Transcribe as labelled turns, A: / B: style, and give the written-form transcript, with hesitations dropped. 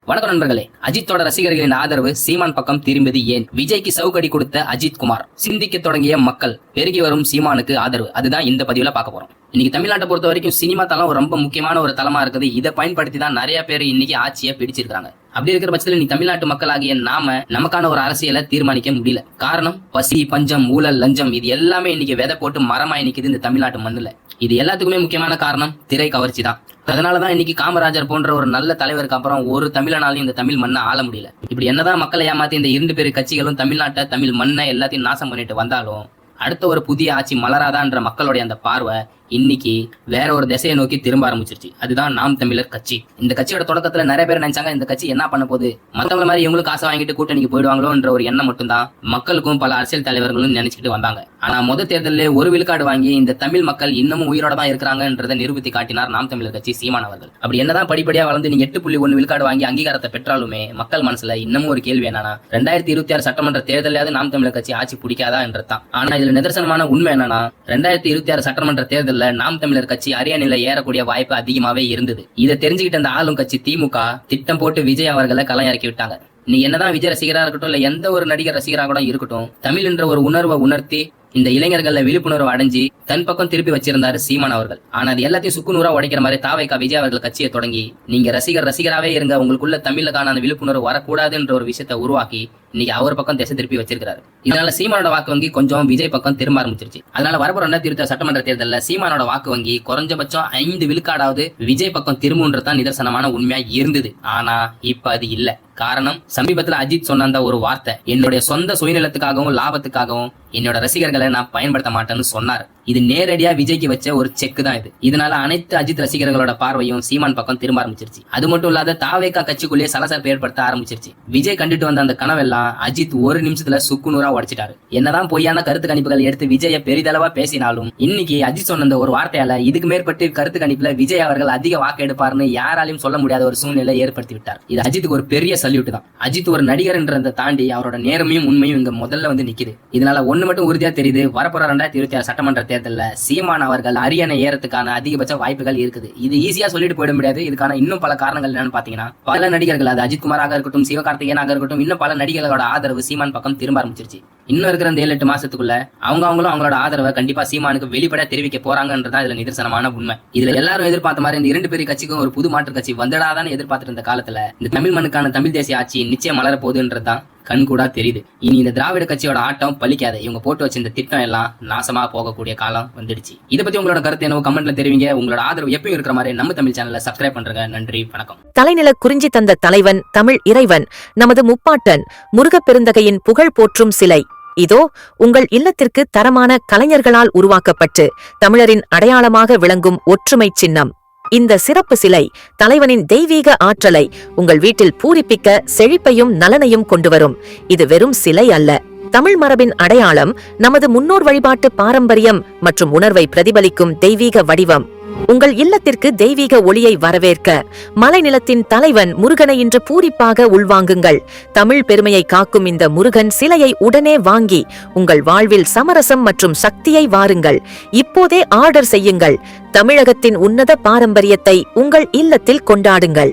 A: வணக்கம் நண்பர்களே. அஜித்தோட ரசிகர்களின் ஆதரவு சீமான் பக்கம் திரும்பியது ஏன்? விஜய்க்கு சவுக்கடி கொடுத்த அஜித் குமார், சிந்திக்க தொடங்கிய மக்கள், பெருகி வரும் சீமானுக்கு ஆதரவு, அதுதான் இந்த பதிவுல பார்க்க போறோம். இன்னைக்கு தமிழ்நாட்டை பொறுத்த வரைக்கும் சினிமா தளம் ரொம்ப முக்கியமான ஒரு தளமா இருக்குது. இதை பயன்படுத்தி தான் நிறைய பேர் இன்னைக்கு ஆட்சியை பிடிச்சிருக்காங்க. அப்படி இருக்கிற பட்சத்தில் நீ தமிழ்நாட்டு மக்களாகிய நாம நமக்கான ஒரு அரசியலை தீர்மானிக்க முடியல. காரணம், பசி, பஞ்சம், ஊழல், லஞ்சம், இது எல்லாமே இன்னைக்கு விதை போட்டு மரமாய் நிக்குது இந்த தமிழ்நாட்டு மண்ணுல. இது எல்லாத்துக்குமே முக்கியமான காரணம் திரை கவர்ச்சி தான். அதனாலதான் இன்னைக்கு காமராஜர் போன்ற ஒரு நல்ல தலைவருக்கு அப்புறம் ஒரு தமிழனாலையும் இந்த தமிழ் மண்ணை ஆள முடியல. இப்படி என்னதான் மக்களை ஏமாத்தி இந்த 2 பேரு கட்சிகளும் தமிழ்நாட்டை, தமிழ் மண்ணை எல்லாத்தையும் நாசம் பண்ணிட்டு வந்தாலும் அடுத்த ஒரு புதிய ஆட்சி மலராதான்ற மக்களுடைய அந்த பார்வை இன்னைக்கு வேற ஒரு திசையை நோக்கி திரும்ப ஆரம்பிச்சிருச்சு. அதுதான் நாம் தமிழர் கட்சி. இந்த கட்சியோட தொடக்கத்துல நிறைய பேர் நினைச்சாங்க இந்த கட்சி என்ன பண்ண போகுது, மத்தவங்க மாதிரி இவங்களுக்கு காசை வாங்கிட்டு கூட்டணிக்கு போயிடுவாங்களோன்ற ஒரு எண்ணம் மட்டும்தான் மக்களுக்கும் பல அரசியல் தலைவர்களும் நினைச்சுக்கிட்டு வந்தாங்க. ஆனா முதல் தேர்தலில் ஒரு விழுக்காடு வாங்கி இந்த தமிழ் மக்கள் இன்னமும் உயிரோட தான் இருக்கிறாங்கன்றதை நிரூபித்து காட்டினார் நாம் தமிழர் கட்சி சீமான் அவர்கள். அப்படி என்னதான் படிப்படியா வளர்ந்து நீங்க 8.1 விழுக்காடு வாங்கி அங்கீகாரத்தை பெற்றாலுமே மக்கள் மனசுல இன்னமும் ஒரு கேள்வி என்னன்னா, 2026 சட்டமன்ற தேர்தலாவது நாம் தமிழர் கட்சி ஆட்சி பிடிக்காதா என்றதான். ஆனா இதுல நிதர்சனமான உண்மை என்னன்னா, 2026 சட்டமன்ற தேர்தலில் நாம் தமிழர் கட்சி அரியணையில ஏறக்கூடிய வாய்ப்பு அதிகமாவே இருந்தது. இதை தெரிஞ்சுக்கிட்ட அந்த ஆளும் கட்சி திமுக திட்டம் போட்டு விஜய் அவர்களை களம் இறக்கி விட்டாங்க. நீ என்னதான் விஜய் ரசிகரா இருக்கட்டும், இல்ல எந்த ஒரு நடிகர் ரசிகராக கூட இருக்கட்டும், தமிழ் என்ற ஒரு உணர்வை உணர்த்தி இந்த இளைஞர்கள விழிப்புணர்வு அடைஞ்சு தன் பக்கம் திருப்பி வச்சிருந்தாரு சீமான் அவர்கள். ஆனா அது எல்லாத்தையும் சுக்குநூறா உடைக்கிற மாதிரி தாவைக்கா விஜய் அவர்கள் கட்சியை தொடங்கி நீங்க ரசிகராகவே இருங்க, உங்களுக்குள்ள தமிழுக்கான அந்த விழிப்புணர்வு வரக்கூடாதுன்ற ஒரு விஷயத்தை உருவாக்கி இன்னைக்கு அவர் பக்கம் திசை திருப்பி வச்சிருக்காரு. இதனால சீமானோட வாக்கு வங்கி கொஞ்சம் விஜய் பக்கம் திரும்ப ஆரம்பிச்சிருச்சு. அதனால வரப்போற 2026 சட்டமன்ற தேர்தலில் சீமானோட வாக்கு வங்கி குறைஞ்சபட்சம் 5 விழுக்காடாவது விஜய் பக்கம் திரும்புன்றதான் நிதர்சனமான உண்மையா இருந்தது. ஆனா இப்ப அது இல்ல. காரணம், சமீபத்துல அஜித் சொன்ன அந்த ஒரு வார்த்தை, என்னுடைய சொந்த சுயநலத்துக்காகவும் லாபத்துக்காகவும் என்னோட ரசிகர்களை நான் பயன்படுத்த மாட்டேன்னு சொன்னார். இது நேரடியா விஜய்க்கு வச்ச ஒரு செக் தான் இது. இதனால அனைத்து அஜித் ரசிகர்களோட பார்வையும் சீமான் பக்கம் திரும்ப ஆரம்பிச்சிருச்சு. அது மட்டும் இல்லாத தாவேக்கா கட்சிக்குள்ளேயே சலசலப்பு ஏற்படுத்த ஆரம்பிச்சிருச்சு. விஜய் கண்டுட்டு வந்த அந்த கனவெல்லாம் அஜித் ஒரு நிமிஷத்துல சுக்குநூறா உடைச்சிட்டாரு. என்னதான் பொய்யான கருத்து கணிப்புகள் எடுத்து விஜய பெரிதளவா பேசினாலும் இன்னைக்கு அஜித் சொன்ன ஒரு வார்த்தையால இதுக்கு மேற்பட்டு கருத்து கணிப்புல விஜய் அவர்கள் அதிக வாக்கு எடுப்பாருன்னு யாராலையும் சொல்ல முடியாத ஒரு சூழ்நிலை ஏற்படுத்தி விட்டார். இது அஜித்துக்கு ஒரு பெரிய சல்யூட் தான். அஜித் ஒரு நடிகர்ன்றதை தாண்டி அவரோட நேர்மையும் உண்மையும் இங்க முதல்ல வந்து நிக்குது. இதனால ஒண்ணு மட்டும் உறுதியா தெரியுது, வரப்போற 2026 சட்டமன்ற தேர்தல்ல சீமான் அவர்கள் அரியணை ஏறத்துக்கான அதிகபட்ச வாய்ப்புகள் இருக்குது. இது ஈஸியா சொல்லிட்டு போயிட முடியாது. இதுக்கான இன்னும் பல காரணங்கள் என்னன்னு பாத்தீங்கன்னா, பல நடிகர்கள், அது அஜித் குமாராக இருக்கட்டும், சிவகார்த்திகேயனாக இருக்கட்டும், இன்னும் பல நடிகர்களோட ஆதரவு சீமான் பக்கம் திரும்ப ஆரம்பிச்சிருச்சு. இன்னும் இருக்கிற 7-8 மாசத்துக்குள்ள அவங்களும் அவங்களோட ஆதரவை கண்டிப்பா சீமானுக்கு வெளிப்பட தெரிவிக்க போறாங்கன்றதா இதுல நிதர்சனமான உண்மை. இதுல எல்லாரும் எதிர்பார்த்த மாதிரி இந்த 2 பேர் கட்சிக்கும் ஒரு புது மாற்று கட்சி வந்தடாதான் எதிர்பார்த்துட்டு இருந்த காலத்துல இந்த தமிழ் மண்ணுக்கான தமிழ் தேசிய ஆட்சி நிச்சயம் மலர போகுதுன்றதுதான் கண் கூட தெரியுது. இனி இந்த திராவிட கட்சியோட ஆட்டம் பலிக்காத. இவங்க போட்டு வச்ச இந்த திட்டம் எல்லாம் நாசமா போகக்கூடிய காலம் வந்துடுச்சு. இதை பத்தி உங்களோட கருத்து என்னவோ கமெண்ட்ல தெரிவிங்க. உங்களோட ஆதரவு எப்பயும் இருக்கிற மாதிரி நம்ம தமிழ் சேனலை சப்ஸ்கிரைப் பண்றேங்க. நன்றி, வணக்கம்.
B: தலைநில குறிஞ்சி தந்த தலைவன் தமிழ் இறைவன் நமது முப்பாட்டன் முருகப்பெருந்தகையின் புகழ் போற்றும் சிலை இதோ உங்கள் இல்லத்திற்கு தரமான கலைஞர்களால் உருவாக்கப்பட்டு தமிழரின் அடையாளமாக விளங்கும் ஒற்றுமை சின்னம். இந்த சிறப்பு சிலை தலைவனின் தெய்வீக ஆற்றலை உங்கள் வீட்டில் பூரிப்பிக்க செழிப்பையும் நலனையும் கொண்டு வரும். இது வெறும் சிலை அல்ல, தமிழ் மரபின் அடையாளம், நமது முன்னோர் வழிபாட்டு பாரம்பரியம் மற்றும் உணர்வை பிரதிபலிக்கும் தெய்வீக வடிவம். உங்கள் இல்லத்திற்கு தெய்வீக ஒளியை வரவேற்க மலைநிலத்தின் தலைவன் முருகனை இன்று பூரிப்பாக உள்வாங்குங்கள். தமிழ் பெருமையை காக்கும் இந்த முருகன் சிலையை உடனே வாங்கி உங்கள் வாழ்வில் சமரசம் மற்றும் சக்தியை வாருங்கள். இப்போதே ஆர்டர் செய்யுங்கள். தமிழகத்தின் உன்னத பாரம்பரியத்தை உங்கள் இல்லத்தில் கொண்டாடுங்கள்.